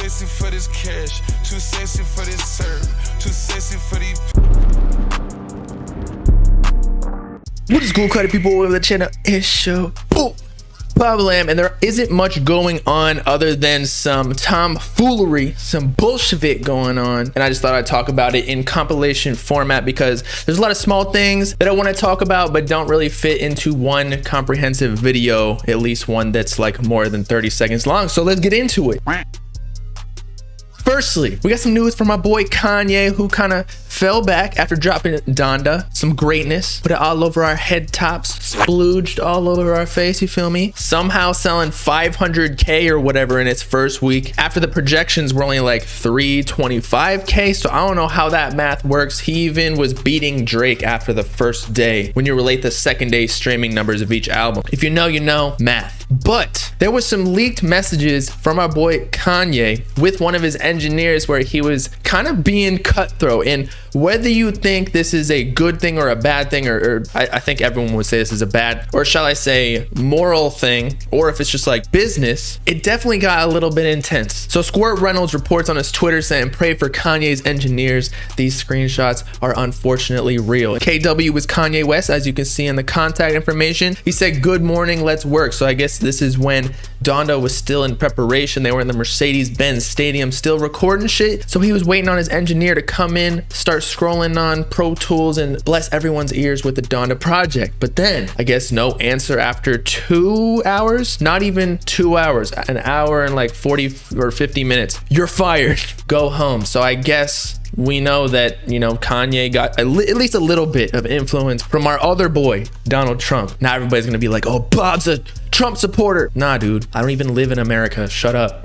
sexy for this cash, too sexy for this serve, too sexy for these. What is cool, Carti people? Welcome to the channel. It's your Bobbalam, and there isn't much going on other than some tomfoolery, some Bolshevik going on, and I just thought I'd talk about it in compilation format because there's a lot of small things that I want to talk about but don't really fit into one comprehensive video, at least one that's like more than 30 seconds long. So let's get into it. Firstly, we got some news from my boy Kanye, who kind of fell back after dropping Donda. Some greatness, put it all over our head tops, splooged all over our face, you feel me? Somehow selling 500K or whatever in its first week after the projections were only like 325K. So I don't know how that math works. He even was beating Drake after the first day when you relate the second day streaming numbers of each album. If you know, you know math. But there was some leaked messages from our boy Kanye with one of his engineers where he was kind of being cutthroat. And whether you think this is a good thing or a bad thing, or I think everyone would say this is a bad, or shall I say moral thing, or if it's just like business, it definitely got a little bit intense. So Squirt Reynolds reports on his Twitter saying, "Pray for Kanye's engineers. These screenshots are unfortunately real." KW was Kanye West, as you can see in the contact information. He said, "Good morning, let's work." So I guess this is when Donda was still in preparation. They were in the Mercedes-Benz Stadium still recording shit. So he was waiting on his engineer to come in, start scrolling on Pro Tools and bless everyone's ears with the Donda project. But then I guess no answer after 2 hours, not even 2 hours, an hour and like 40 or 50 minutes. "You're fired, go home." So I guess we know that, you know, Kanye got at least a little bit of influence from our other boy, Donald Trump. Now everybody's gonna be like, "Oh, Bob's a Trump supporter." Nah, dude, I don't even live in America. Shut up.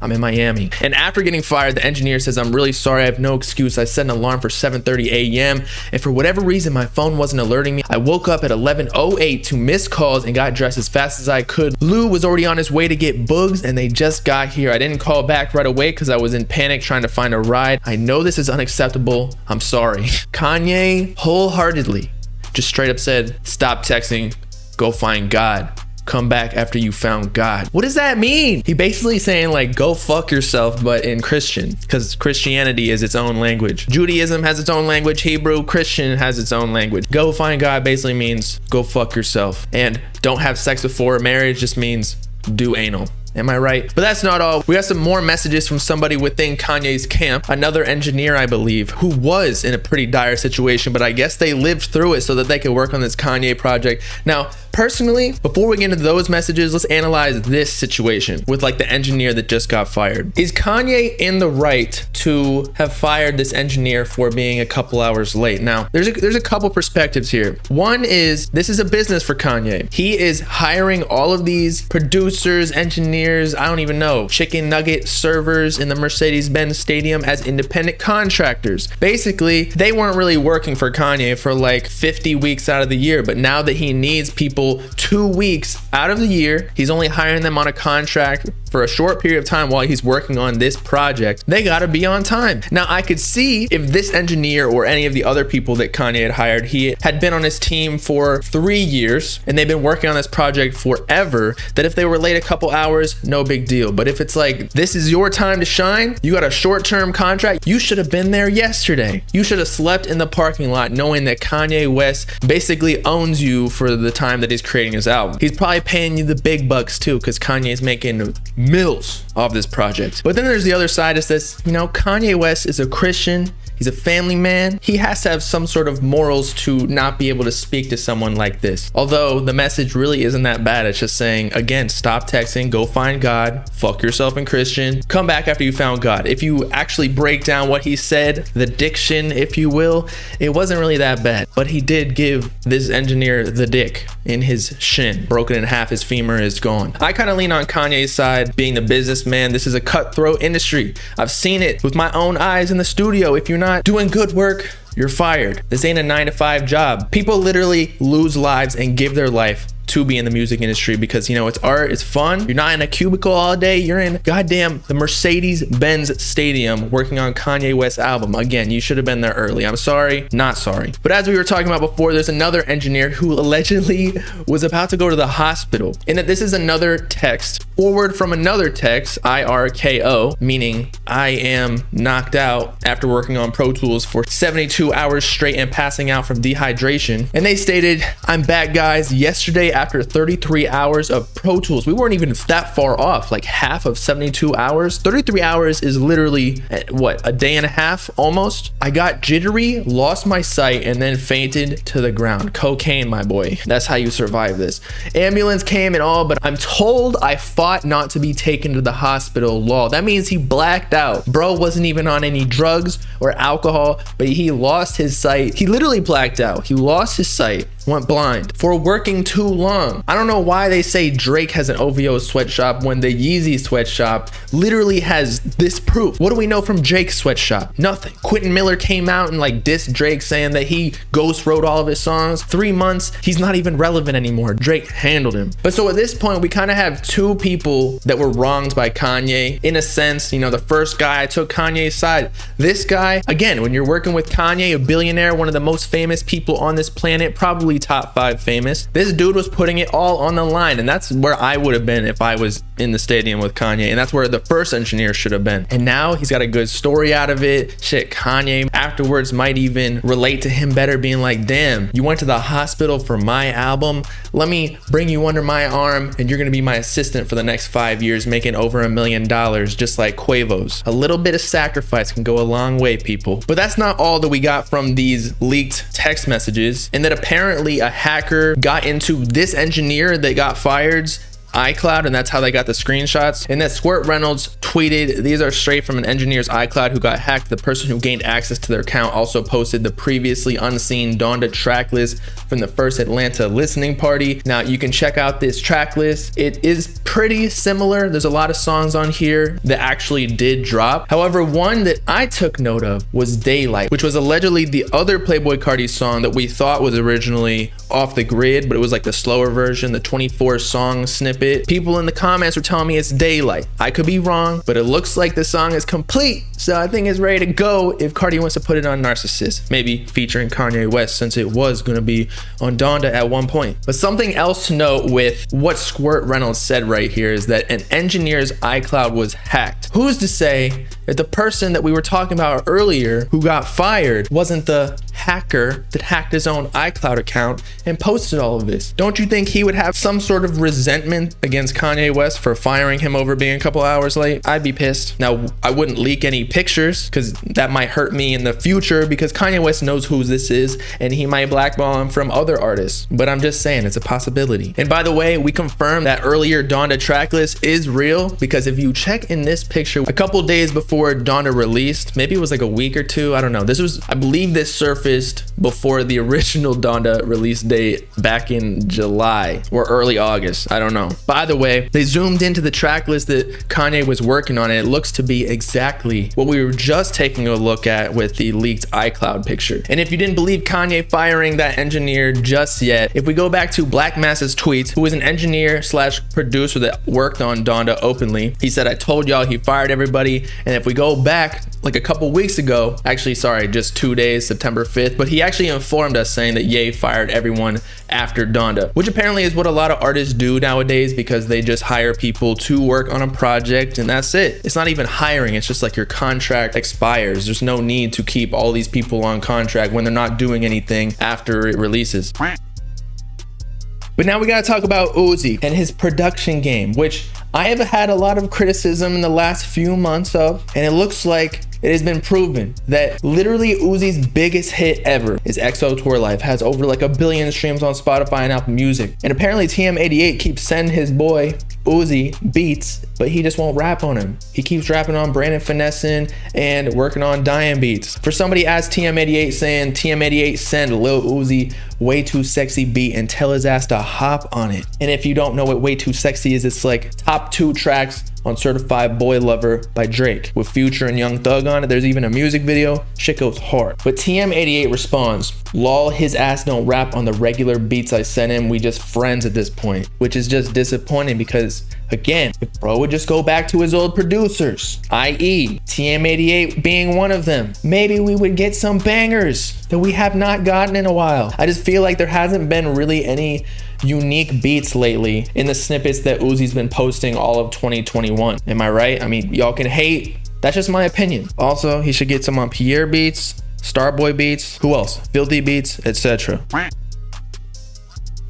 I'm in Miami. And after getting fired, the engineer says, "I'm really sorry. I have no excuse. I set an alarm for 7:30 a.m. and for whatever reason, my phone wasn't alerting me. I woke up at 11:08 to missed calls and got dressed as fast as I could. Lou was already on his way to get Bugs and they just got here. I didn't call back right away because I was in panic trying to find a ride. I know this is unacceptable. I'm sorry." Kanye wholeheartedly just straight up said, "Stop texting. Go find God. Come back after you found God." What does that mean? He basically saying like, go fuck yourself, but in Christian, because Christianity is its own language. Judaism has its own language. Hebrew, Christian has its own language. Go find God basically means go fuck yourself. And don't have sex before marriage just means do anal. Am I right? But that's not all. We got some more messages from somebody within Kanye's camp, another engineer, I believe, who was in a pretty dire situation, but I guess they lived through it so that they could work on this Kanye project. Now, personally, before we get into those messages, let's analyze this situation with like the engineer that just got fired. Is Kanye in the right to have fired this engineer for being a couple hours late? Now, there's a couple perspectives here. One is this is a business for Kanye. He is hiring all of these producers, engineers, I don't even know, chicken nugget servers in the Mercedes-Benz Stadium as independent contractors. Basically, they weren't really working for Kanye for like 50 weeks out of the year, but now that he needs people 2 weeks out of the year, he's only hiring them on a contract for a short period of time while he's working on this project. They gotta be on time. Now, I could see if this engineer or any of the other people that Kanye had hired, he had been on his team for 3 years and they've been working on this project forever, that if they were late a couple hours, no big deal. But if it's like, this is your time to shine, you got a short-term contract, you should have been there yesterday. You should have slept in the parking lot knowing that Kanye West basically owns you for the time that he's creating his album. He's probably paying you the big bucks too, because Kanye's making mills off this project. But then there's the other side, is this, you know, Kanye West is a Christian. He's a family man. He has to have some sort of morals to not be able to speak to someone like this. Although the message really isn't that bad. It's just saying, again, stop texting, go find God, fuck yourself in Christian, come back after you found God. If you actually break down what he said, the diction, if you will, it wasn't really that bad. But he did give this engineer the dick in his shin, broken in half, his femur is gone. I kind of lean on Kanye's side, being the businessman. This is a cutthroat industry. I've seen it with my own eyes in the studio. If you're not doing good work, you're fired. This ain't a 9-to-5 job. People literally lose lives and give their life to be in the music industry because, you know, it's art, it's fun. You're not in a cubicle all day. You're in goddamn the Mercedes-Benz Stadium working on Kanye West's album. Again, you should have been there early. I'm sorry, not sorry. But as we were talking about before, there's another engineer who allegedly was about to go to the hospital. And that this is another text forward from another text, IRKO, meaning I am knocked out after working on Pro Tools for 72 hours straight and passing out from dehydration. And they stated, I'm back guys, yesterday after 33 hours of Pro Tools. We weren't even that far off, like half of 72 hours. 33 hours is literally what, a day and a half almost. I got jittery, lost my sight, and then fainted to the ground. Cocaine, my boy. That's how you survive this. Ambulance came and all, but I'm told I fought not to be taken to the hospital. Lol. That means he blacked out. Bro wasn't even on any drugs or alcohol, but he lost his sight. He literally blacked out. He lost his sight, went blind for working too long. I don't know why they say Drake has an OVO sweatshop when the Yeezy sweatshop literally has this proof. What do we know from Drake's sweatshop? Nothing. Quentin Miller came out and like dissed Drake saying that he ghost wrote all of his songs. 3 months, he's not even relevant anymore. Drake handled him. But so at this point, we kind of have two people that were wronged by Kanye. In a sense, you know, the first guy took Kanye's side. This guy, again, when you're working with Kanye, a billionaire, one of the most famous people on this planet, probably top 5 famous, this dude was putting it all on the line. And that's where I would have been if I was in the stadium with Kanye. And that's where the first engineer should have been. And now he's got a good story out of it. Shit, Kanye afterwards might even relate to him better, being like, damn, you went to the hospital for my album. Let me bring you under my arm and you're gonna be my assistant for the next 5 years, making over $1 million, just like Quavo's. A little bit of sacrifice can go a long way, people. But that's not all that we got from these leaked text messages, and that apparently a hacker got into this engineer that got fired's iCloud, and that's how they got the screenshots. And that Squirt Reynolds tweeted, these are straight from an engineer's iCloud who got hacked. The person who gained access to their account also posted the previously unseen Donda track list from the first Atlanta listening party. Now you can check out this track list. It is pretty similar. There's a lot of songs on here that actually did drop. However, one that I took note of was Daylight, which was allegedly the other Playboi Carti song that we thought was originally off the grid, but it was like the slower version, the 24 song snippet. People in the comments were telling me it's Daylight. I could be wrong, but it looks like the song is complete, so I think it's ready to go if Carti wants to put it on Narcissist, maybe featuring Kanye West, since it was going to be on Donda at one point. But something else to note with what Squirt Reynolds said right here is that an engineer's iCloud was hacked. Who's to say that the person that we were talking about earlier who got fired wasn't the hacker that hacked his own iCloud account and posted all of this? Don't you think he would have some sort of resentment against Kanye West for firing him over being a couple hours late? I'd be pissed. Now, I wouldn't leak any pictures because that might hurt me in the future, because Kanye West knows who this is and he might blackball him from other artists. But I'm just saying, it's a possibility. And by the way, we confirmed that earlier Donda track list is real, because if you check in this picture, a couple days before Donda released, maybe it was like a week or two, I don't know. This was, I believe this surfaced before the original Donda release date back in July or early August. I don't know. By the way, they zoomed into the track list that Kanye was working on, and it looks to be exactly what we were just taking a look at with the leaked iCloud picture. And if you didn't believe Kanye firing that engineer just yet, if we go back to Black Masses tweets, who is an engineer slash producer that worked on Donda openly, he said, I told y'all he fired everybody. And if we go back like a couple weeks ago, actually, sorry, just 2 days, September 5th, but he actually informed us saying that Ye fired everyone after Donda, which apparently is what a lot of artists do nowadays, because they just hire people to work on a project and that's it. It's not even hiring, it's just like your contract expires. There's no need to keep all these people on contract when they're not doing anything after it releases. But now we gotta talk about Uzi and his production game, which I have had a lot of criticism in the last few months of, and it looks like it has been proven that literally Uzi's biggest hit ever is XO Tour Life. Has over like 1 billion streams on Spotify and Apple Music. And apparently TM88 keeps sending his boy Uzi beats, but he just won't rap on him. He keeps rapping on Brandon Finessin and working on Diane beats. For somebody as TM88 saying TM88 send Lil Uzi Way Too Sexy beat and tell his ass to hop on it. And if you don't know what Way Too Sexy is, it's like top 2 tracks on Certified Boy Lover by Drake with Future and Young Thug on it. There's even a music video. Shit goes hard. But TM88 responds, lol, his ass don't rap on the regular beats I sent him. We just friends at this point, which is just disappointing because, again, if bro would just go back to his old producers, i.e. TM88 being one of them, maybe we would get some bangers that we have not gotten in a while. I just feel like there hasn't been really any unique beats lately in the snippets that Uzi's been posting all of 2021. Am I right? I mean, y'all can hate. That's just my opinion. Also, he should get some on Pierre beats, Starboy beats, who else? Filthy beats, etc.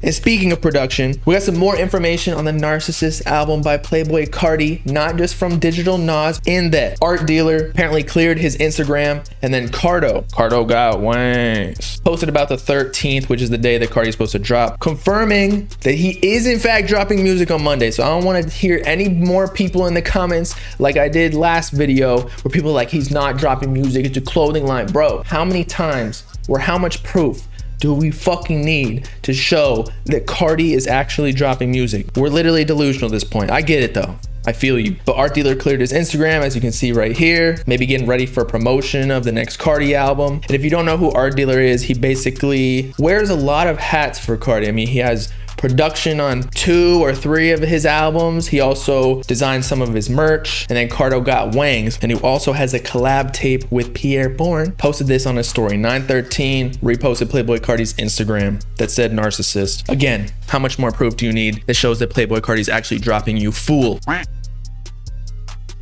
And speaking of production, we got some more information on the Narcissist album by Playboi Carti, not just from Digital Nas, in that art dealer apparently cleared his Instagram, and then Carto got wangs, posted about the 13th, which is the day that Carti's supposed to drop, confirming that he is in fact dropping music on Monday. So I don't want to hear any more people in the comments like I did last video where people are like, he's not dropping music, it's a clothing line. Bro, how many times or how much proof do we fucking need to show that Carti is actually dropping music? We're literally delusional at this point. I get it though. I feel you. But art dealer cleared his Instagram, as you can see right here, maybe getting ready for promotion of the next Carti album. And if you don't know who art dealer is, he basically wears a lot of hats for Carti. I mean, he has production on 2 or 3 of his albums. He also designed some of his merch. And then Carto got wangs, and he also has a collab tape with Pierre Bourne. Posted this on his story, 9/13, reposted Playboi Carti's Instagram that said Narcissist. Again, how much more proof do you need that shows that Playboi Carti's actually dropping, you fool?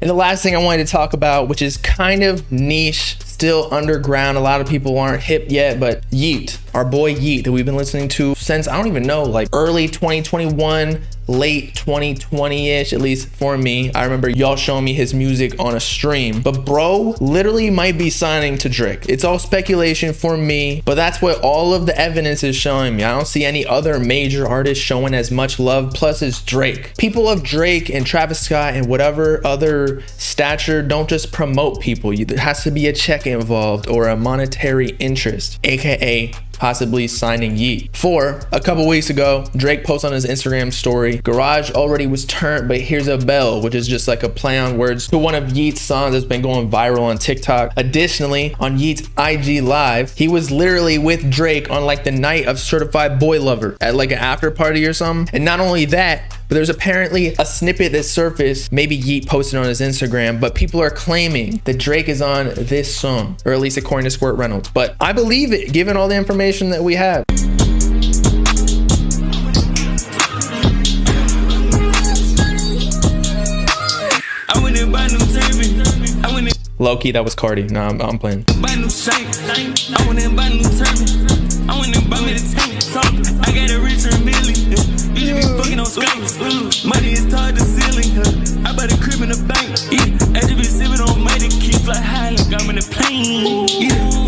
And the last thing I wanted to talk about, which is kind of niche, still underground, a lot of people aren't hip yet, but Yeat, our boy Yeat, that we've been listening to since, I don't even know, like early 2021, late 2020-ish, at least for me. I remember y'all showing me his music on a stream, but bro literally might be signing to Drake. It's all speculation for me, but that's what all of the evidence is showing me. I don't see any other major artists showing as much love, plus it's Drake. People of Drake and Travis Scott and whatever other stature don't just promote people. There has to be a check involved or a monetary interest, aka possibly signing Yeat. For a couple weeks ago, Drake posted on his Instagram story, garage already was turned, but here's a bell, which is just like a play on words to one of Yeat's songs that's been going viral on TikTok. Additionally, on Yeat's IG Live, he was literally with Drake on like the night of Certified Boy Lover at like an after party or something. And not only that, but there's apparently a snippet that surfaced, maybe Yeat posted on his Instagram, but people are claiming that Drake is on this song, or at least according to Squirt Reynolds. But I believe it, given all the information that we have. Low-key, that was Carti. Nah, I'm playing. I got a richer million. You be fucking on skunks. Money is tied to ceiling. I bought a crib in the bank. I just be sipping on money, keep fly high like I'm in a plane.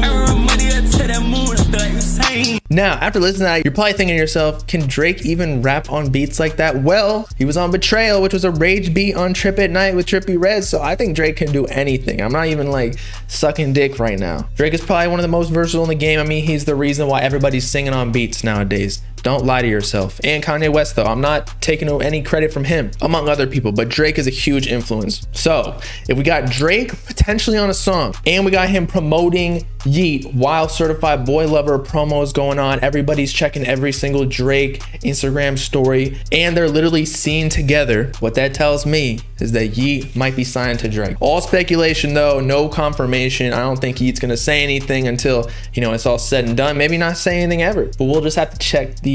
I run money up to that moon. I feel like insane. Now, after listening to that, you're probably thinking to yourself, can Drake even rap on beats like that? Well, he was on Betrayal, which was a rage beat on Trip at Night with Trippie Redd, so I think Drake can do anything. I'm not even like sucking dick right now. Drake is probably one of the most versatile in the game. I mean, he's the reason why everybody's singing on beats nowadays. Don't lie to yourself. And Kanye West, though, I'm not taking any credit from him, among other people, but Drake is a huge influence. So if we got Drake potentially on a song, and we got him promoting Yeat while Certified Boy Lover promo is going on, everybody's checking every single Drake Instagram story, and they're literally seen together, what that tells me is that Yeat might be signed to Drake. All speculation though, no confirmation. I don't think Yeat's gonna say anything until, you know, it's all said and done. Maybe not say anything ever, but we'll just have to check the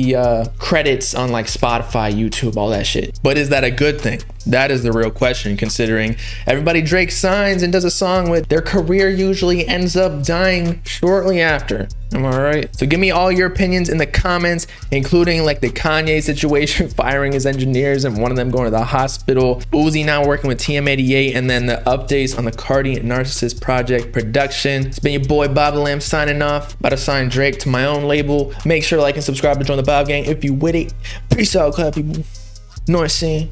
credits on like Spotify, YouTube, all that shit. But is that a good thing? That is the real question, considering everybody Drake signs and does a song with, their career usually ends up dying shortly after. Am I right? So give me all your opinions in the comments, including like the Kanye situation, firing his engineers and one of them going to the hospital, Uzi now working with TM88, and then the updates on the Carti and Narcissist project production. It's been your boy Bobbalam signing off. About to sign Drake to my own label. Make sure to like and subscribe to join the Bob Gang if you with it. Peace out, club people. Know what I'm saying?